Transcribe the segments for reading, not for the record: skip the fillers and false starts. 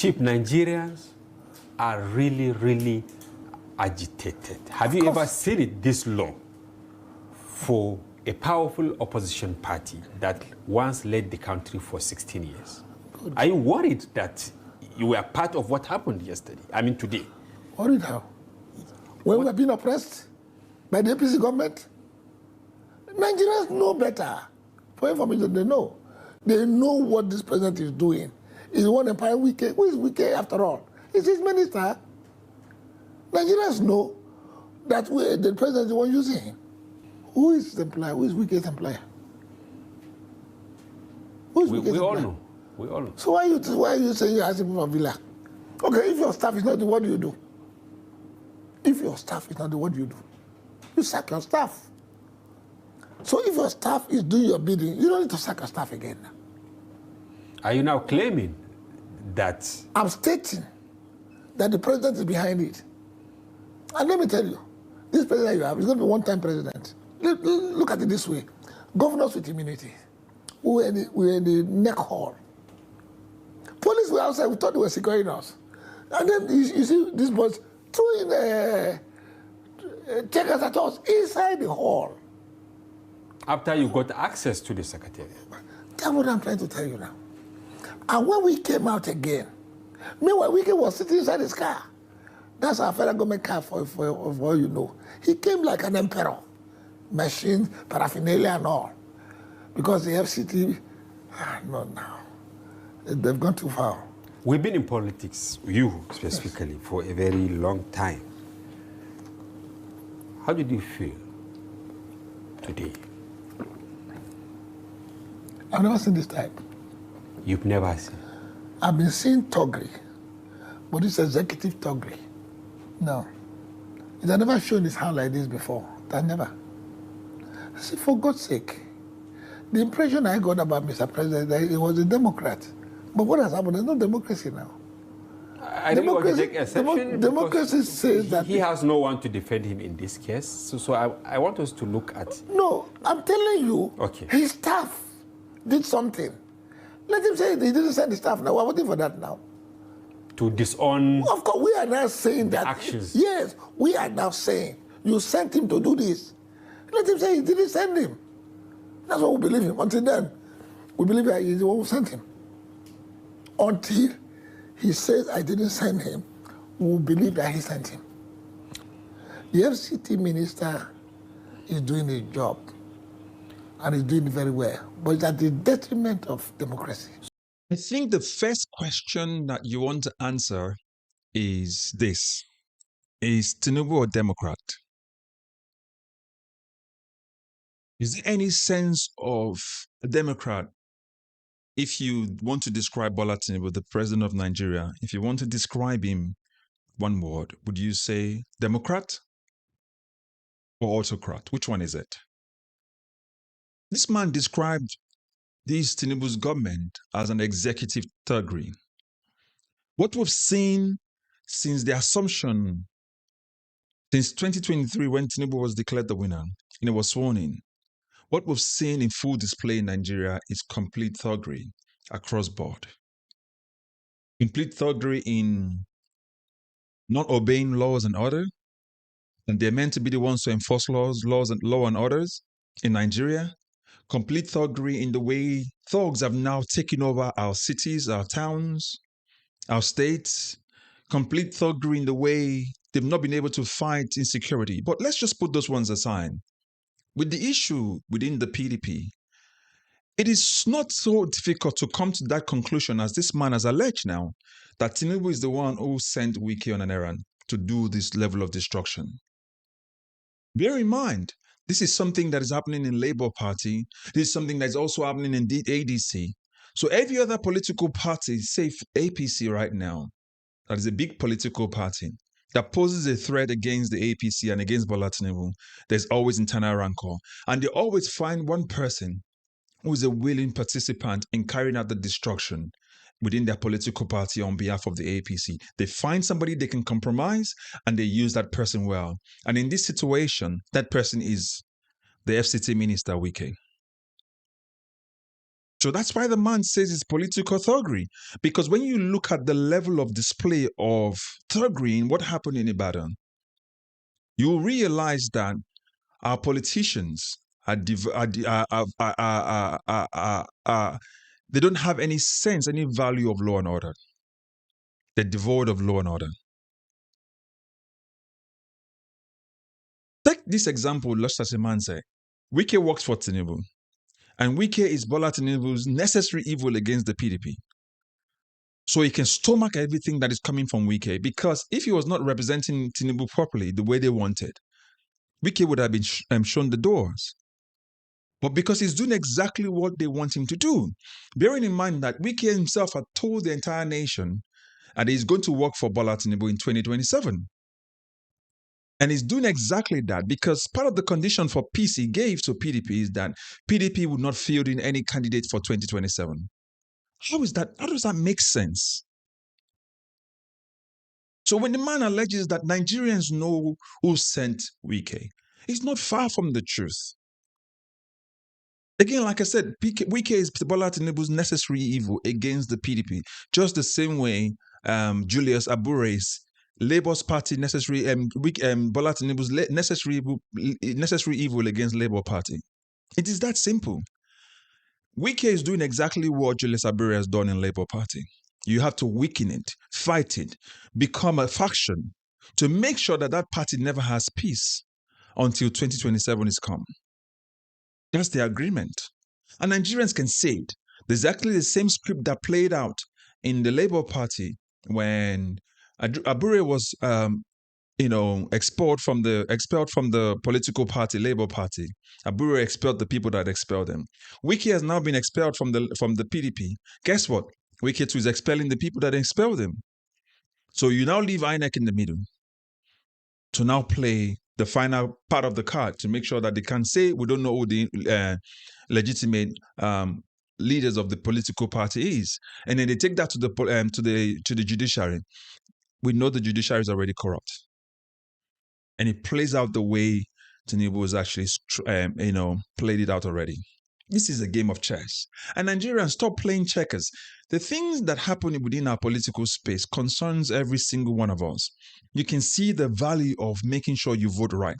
Chief, Nigerians are really, really agitated. Have you ever seen it this long for a powerful opposition party that once led the country for 16 years? Good. Are you worried that you were part of what happened yesterday? I mean, today. Worried how? When we are being oppressed by the APC government? Nigerians know better. For information, they know. They know what this president is doing. He's one empire Wike. Who is Wike after all? He's his minister. Nigerians know that the president is the one using him. Who is his employer? Who is Wike's employer? Who is Wike's employer? All know. We all know. So why are you saying you're asking for Villa? Okay, if your staff is not the what do you do? If your staff is not the what do you do? You sack your staff. So if your staff is doing your bidding, you don't need to sack your staff again. Are you now claiming that? I'm stating that the president is behind it. And let me tell you, this president you have is going to be one-time president. Look at it this way. Governors with immunity, we were in the neck hall. Police were outside, we thought they were securing us. And then you see this boys throwing checkers at us inside the hall. After you got access to the Secretariat. That's what I'm trying to tell you now. And when we came out again, meanwhile, Wike was sitting inside his car. That's our federal government car, for all you know. He came like an emperor. Machines, paraphernalia and all. Because the FCT, no. They've gone too far. We've been in politics, you specifically, yes, for a very long time. How did you feel today? I've never seen this type. You've never seen? I've been seeing Thuggery, but it's executive Thuggery. No. It had never shown his hand like this before. That never. I said, for God's sake, the impression I got about Mr. President that he was a Democrat. But what has happened? There's no democracy now. I don't want to take exception. Democracy says that he has no one to defend him in this case. So I want us to look at. No, I'm telling you, okay, his staff did something. Let him say he didn't send the staff now. We're waiting for that now. To disown. Of course, we are now saying that. Actions. Yes, we are now saying you sent him to do this. Let him say he didn't send him. That's what we believe him. Until then, we believe that he's the one who sent him. Until he says I didn't send him, we will believe that he sent him. The FCT Minister is doing his job. And he's doing it very well, but it's at the detriment of democracy. I think the first question that you want to answer is this. Is Tinubu a Democrat? Is there any sense of a Democrat, if you want to describe Bola Tinubu, the president of Nigeria, if you want to describe him one word, would you say Democrat or autocrat? Which one is it? This man described this Tinubu's government as an executive thuggery. What we've seen since the assumption, since 2023 when Tinubu was declared the winner and he was sworn in, what we've seen in full display in Nigeria is complete thuggery across board. Complete thuggery in not obeying laws and order, and they're meant to be the ones to enforce law and orders in Nigeria. Complete thuggery in the way thugs have now taken over our cities, our towns, our states. Complete thuggery in the way they've not been able to fight insecurity. But let's just put those ones aside. With the issue within the PDP, it is not so difficult to come to that conclusion as this man has alleged now, that Tinubu is the one who sent Wike on an errand to do this level of destruction. Bear in mind, this is something that is happening in Labour Party. This is something that is also happening in the ADC. So every other political party, say APC right now, that is a big political party, that poses a threat against the APC and against Bola Tinubu, there's always internal rancor. And they always find one person who is a willing participant in carrying out the destruction within their political party on behalf of the APC. They find somebody they can compromise and they use that person well. And in this situation, that person is the FCT Minister, Wike. So that's why the man says it's political thuggery. Because when you look at the level of display of thuggery in what happened in Ibadan, you realize that our politicians they don't have any sense, any value of law and order. They're devoid of law and order. Take this example, let's as a man say, Wike works for Tinubu, and Wike is Bola Tinubu's necessary evil against the PDP. So he can stomach everything that is coming from Wike, because if he was not representing Tinubu properly the way they wanted, Wike would have been shown the doors. But because he's doing exactly what they want him to do, bearing in mind that Wike himself had told the entire nation that he's going to work for Bola Tinubu in 2027. And he's doing exactly that because part of the condition for peace he gave to PDP is that PDP would not field in any candidate for 2027. How is that? How does that make sense? So when the man alleges that Nigerians know who sent Wike, it's not far from the truth. Again, like I said, Wike is Bola Tinubu's necessary evil against the PDP, just the same way Julius Abure's Labour's Party necessary, Bola Tinubu's necessary evil against Labour Party. It is that simple. Wike is doing exactly what Julius Abure has done in Labour Party. You have to weaken it, fight it, become a faction to make sure that that party never has peace until 2027 is come. That's the agreement. And Nigerians can say it. Exactly the same script that played out in the Labour Party when Abure was, expelled from the political party, Labour Party. Abure expelled the people that expelled them. Wike has now been expelled from the PDP. Guess what? Wike too is expelling the people that expelled them. So you now leave INEC in the middle to now play the final part of the card to make sure that they can say we don't know who the legitimate leaders of the political party is, and then they take that to the judiciary. We know the judiciary is already corrupt, and it plays out the way Tinubu has actually played it out already. This is a game of chess, and Nigerians, stop playing checkers. The things that happen within our political space concerns every single one of us. You can see the value of making sure you vote right.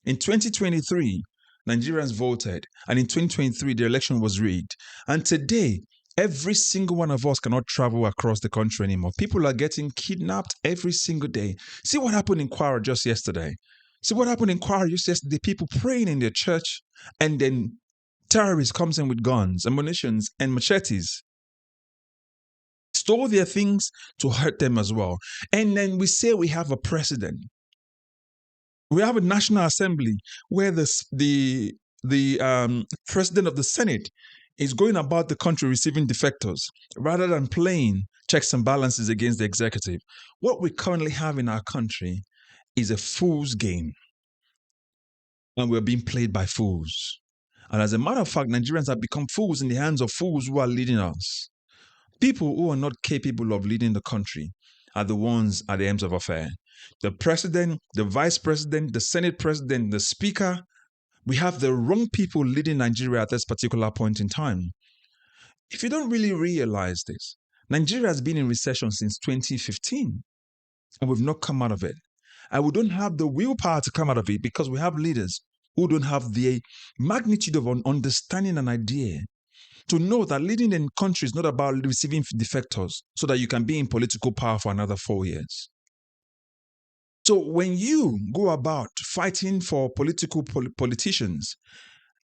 In 2023, Nigerians voted, and in 2023, the election was rigged. And today, every single one of us cannot travel across the country anymore. People are getting kidnapped every single day. See what happened in Kwara just yesterday. See what happened in Kwara just yesterday. People praying in their church, and then terrorists comes in with guns, ammunitions, and machetes. Stole their things to hurt them as well. And then we say we have a president. We have a National Assembly where the President of the Senate is going about the country receiving defectors rather than playing checks and balances against the executive. What we currently have in our country is a fool's game. And we're being played by fools. And as a matter of fact, Nigerians have become fools in the hands of fools who are leading us. People who are not capable of leading the country are the ones at the ends of affair. The president, the vice president, the Senate president, the speaker, we have the wrong people leading Nigeria at this particular point in time. If you don't really realize this, Nigeria has been in recession since 2015, and we've not come out of it. And we don't have the willpower to come out of it because we have leaders who don't have the magnitude of understanding an idea to know that leading in country is not about receiving defectors so that you can be in political power for another 4 years. So when you go about fighting for politicians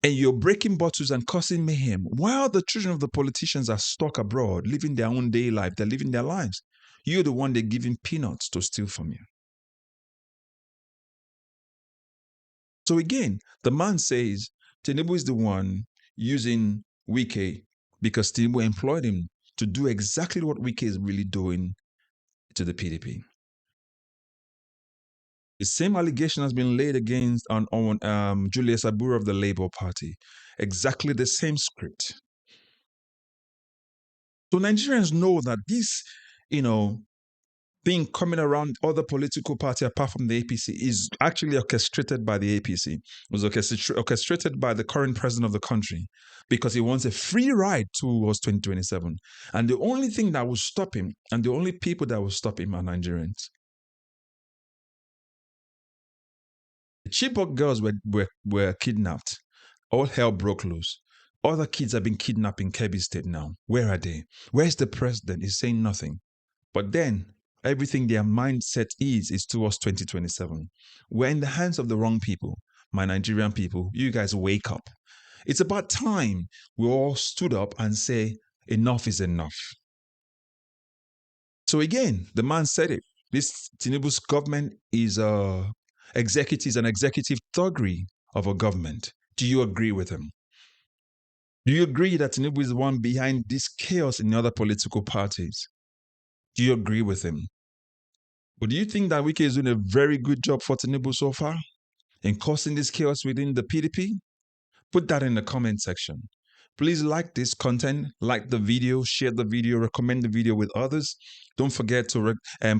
and you're breaking bottles and causing mayhem, while the children of the politicians are stuck abroad, living their own day life, they're living their lives, you're the one they're giving peanuts to steal from you. So again, the man says Tinubu is the one using Wike because Tinubu employed him to do exactly what Wike is really doing to the PDP. The same allegation has been laid against on Julius Abure of the Labour Party. Exactly the same script. So Nigerians know that this, thing coming around other political party apart from the APC is actually orchestrated by the APC. It was orchestrated by the current president of the country because he wants a free ride towards 2027. And the only thing that will stop him, and the only people that will stop him, are Nigerians. The Chibok girls were kidnapped. All hell broke loose. Other kids have been kidnapped in Kebbi State now. Where are they? Where's the president? He's saying nothing. But then, everything their mindset is towards 2027. We're in the hands of the wrong people. My Nigerian people, you guys wake up. It's about time we all stood up and say, enough is enough. So again, the man said it. This Tinubu's government is an executive thuggery of a government. Do you agree with him? Do you agree that Tinubu is the one behind this chaos in the other political parties? Do you agree with him? But do you think that Wike is doing a very good job for Tinubu so far in causing this chaos within the PDP? Put that in the comment section. Please like this content, like the video, share the video, recommend the video with others. Don't forget to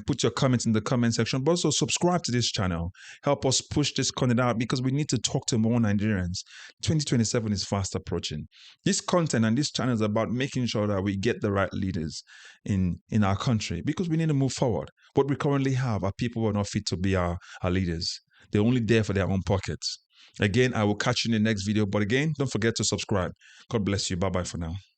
put your comments in the comment section, but also subscribe to this channel. Help us push this content out because we need to talk to more Nigerians. 2027 is fast approaching. This content and this channel is about making sure that we get the right leaders in our country because we need to move forward. What we currently have are people who are not fit to be our leaders. They're only there for their own pockets. Again, I will catch you in the next video. But again, don't forget to subscribe. God bless you. Bye-bye for now.